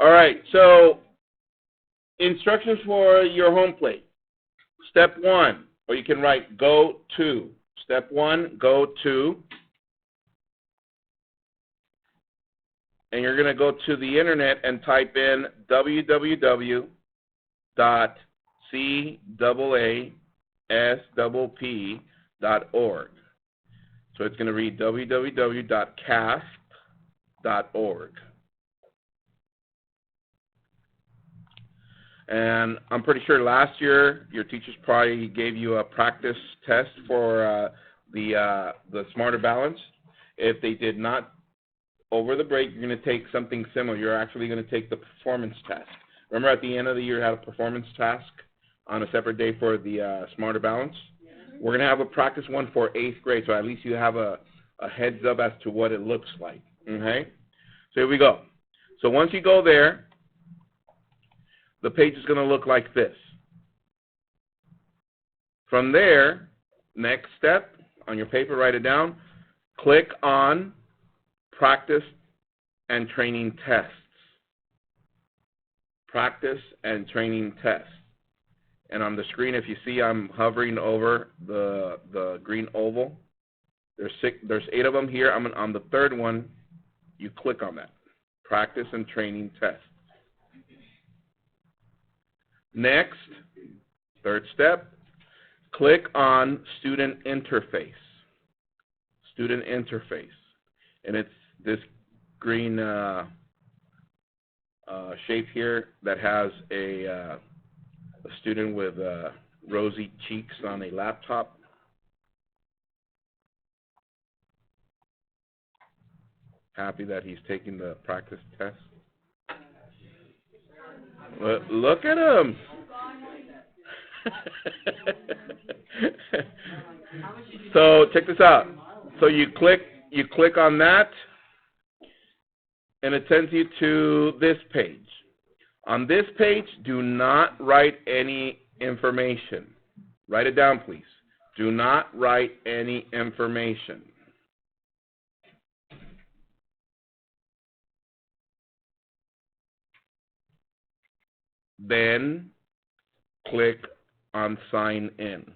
All right, so instructions for your home plate. Step 1, or you can write go to. Step 1, go to. And you're going to go to the internet and type in www.caspp.org. So it's going to read www.casp.org. And I'm pretty sure last year your teachers probably gave you a practice test for the Smarter Balance. If they did not, over the break, you're going to take something similar. You're actually going to take the performance test. Remember at the end of the year you had a performance task on a separate day for the Smarter Balance? We're going to have a practice one for 8th grade, so at least you have a heads up as to what it looks like. Okay? So here we go. So once you go there, the page is going to look like this. From there, next step, on your paper, write it down, click on Practice and Training Tests. Practice and Training Tests. And on the screen, if you see, I'm hovering over the green oval. There's 8 of them here. I'm on the 3rd one. You click on that. Practice and Training Tests. Next, 3rd step, click on Student Interface. Student Interface. And it's this green shape here that has a student with rosy cheeks on a laptop. Happy that he's taking the practice test. Look at him. So check this out. So you click on that, and it sends you to this page. On this page, do not write any information. Write it down, please. Do not write any information. Then click on Sign In.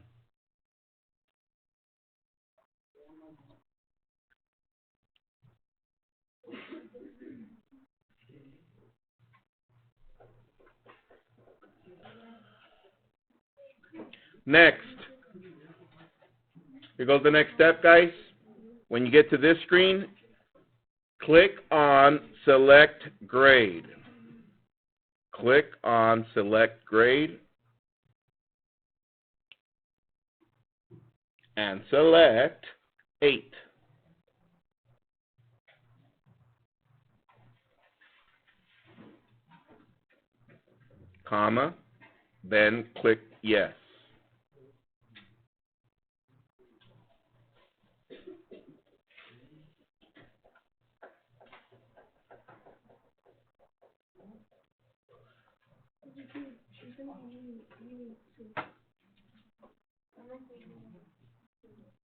Next, here goes the next step, guys. When you get to this screen, click on Select Grade. Click on Select Grade and select 8. Comma, then click Yes.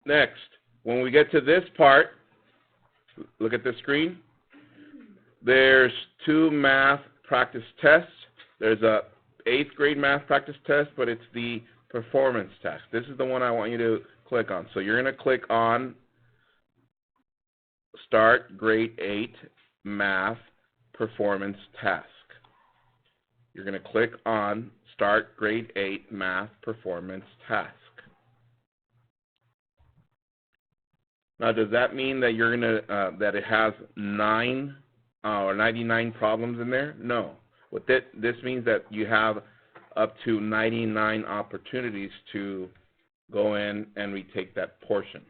Next, when we get to this part, look at the screen. There's 2 math practice tests. There's a 8th grade math practice test, but it's the performance test. This is the one I want you to click on. So you're going to click on Start Grade 8 Math Performance Task. You're going to click on Start Grade 8 Math Performance Task. Now, does that mean that you're going to that it has 9 or 99 problems in there? No. What this means that you have up to 99 opportunities to go in and retake that portion.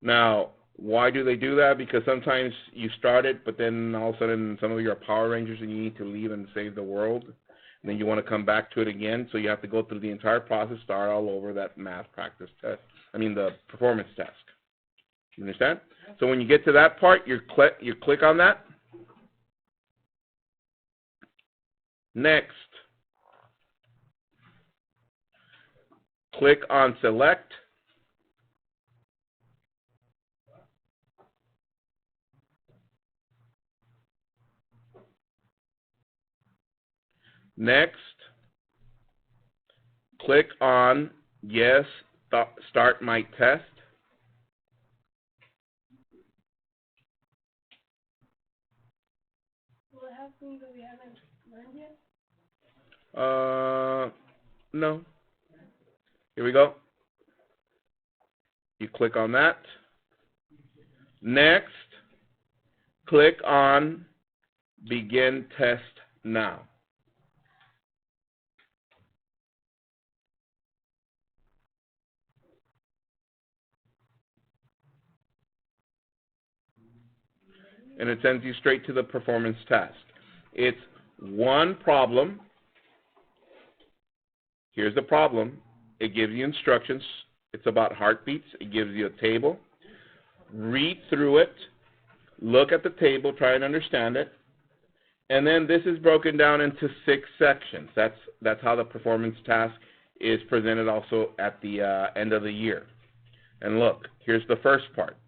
Now, why do they do that? Because sometimes you start it, but then all of a sudden some of you are Power Rangers and you need to leave and save the world. And then you want to come back to it again, so you have to go through the entire process, start all over that math practice test. The performance task. You understand? So when you get to that part, you click on that. Next, click on Select. Next, click on Yes, Start My Test. Will it have things that we haven't learned yet? No. Here we go. You click on that. Next, click on Begin Test Now. And it sends you straight to the performance task. It's one problem. Here's the problem. It gives you instructions. It's about heartbeats. It gives you a table. Read through it. Look at the table. Try and understand it. And then this is broken down into 6 sections. That's how the performance task is presented also at the end of the year. And look, here's the first part.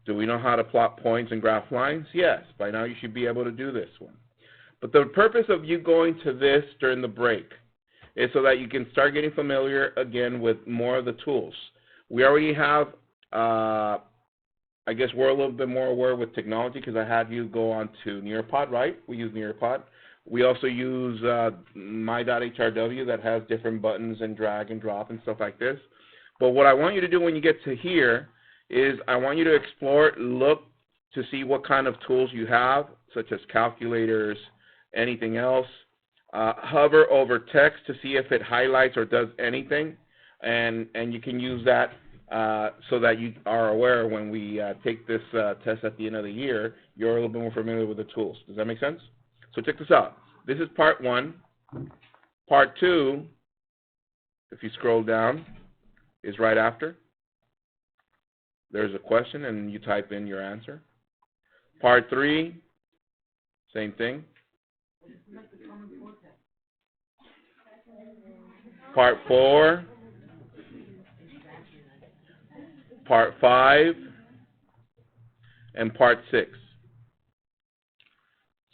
Do we know how to plot points and graph lines? Yes. By now you should be able to do this one. But the purpose of you going to this during the break is so that you can start getting familiar again with more of the tools. We already have, I guess we're a little bit more aware with technology because I had you go on to Nearpod, right? We use Nearpod. We also use my.hrw that has different buttons and drag and drop and stuff like this. But what I want you to do when you get to here is I want you to explore, look to see what kind of tools you have, such as calculators, anything else. Hover over text to see if it highlights or does anything, and you can use that so that you are aware when we take this test at the end of the year, you're a little bit more familiar with the tools. Does that make sense? So check this out. This is part 1. Part 2, if you scroll down, is right after. There's a question, and you type in your answer. Part 3, same thing. Part 4, Part 5, and Part 6.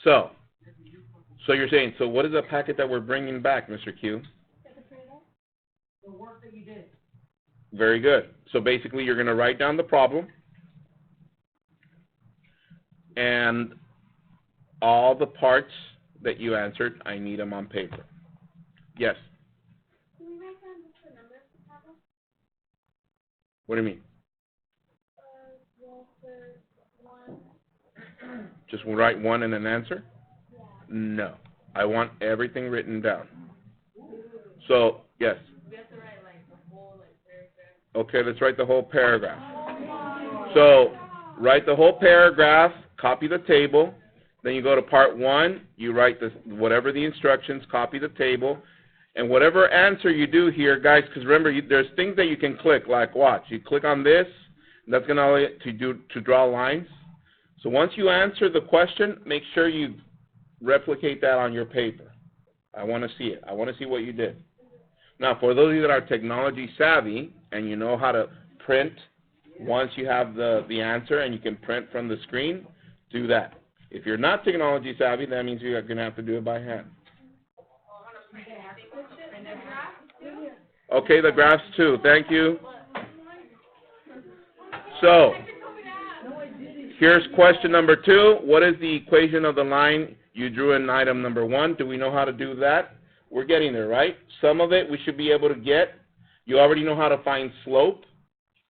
So you're saying, so what is the packet that we're bringing back, Mr. Q? The work that you did. Very good. So basically, you're going to write down the problem, and all the parts that you answered, I need them on paper. Yes? Can we write down just the numbers of the problem? What do you mean? Well, for 1. Just write one and an answer? Yeah. No. I want everything written down. So, yes? We have to write like the whole paragraph. Okay, let's write the whole paragraph. So, write the whole paragraph, copy the table, then you go to part 1, you write whatever the instructions, copy the table, and whatever answer you do here, guys, because remember, there's things that you can click, like watch. You click on this, and that's going to allow you to draw lines. So once you answer the question, make sure you replicate that on your paper. I want to see it. I want to see what you did. Now, for those of you that are technology savvy and you know how to print once you have the answer and you can print from the screen, do that. If you're not technology savvy, that means you're going to have to do it by hand. Okay, the graphs too. Thank you. So, here's question number 2. What is the equation of the line you drew in item number 1? Do we know how to do that? We're getting there, right? Some of it we should be able to get. You already know how to find slope.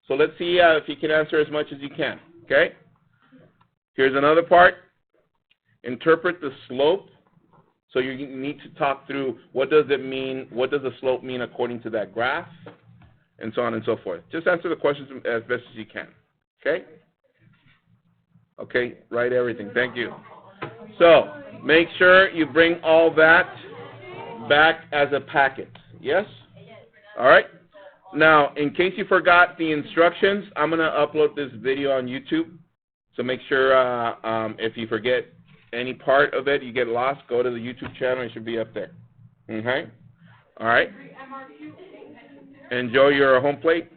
So let's see if you can answer as much as you can, okay? Here's another part. Interpret the slope. So you need to talk through what does it mean, what does the slope mean according to that graph, and so on and so forth. Just answer the questions as best as you can, okay? Okay, write everything. Thank you. So make sure you bring all that back as a packet. Yes? All right? Now, in case you forgot the instructions, I'm going to upload this video on YouTube. So make sure if you forget any part of it, you get lost, go to the YouTube channel. It should be up there. Okay? All right? Enjoy your home plate.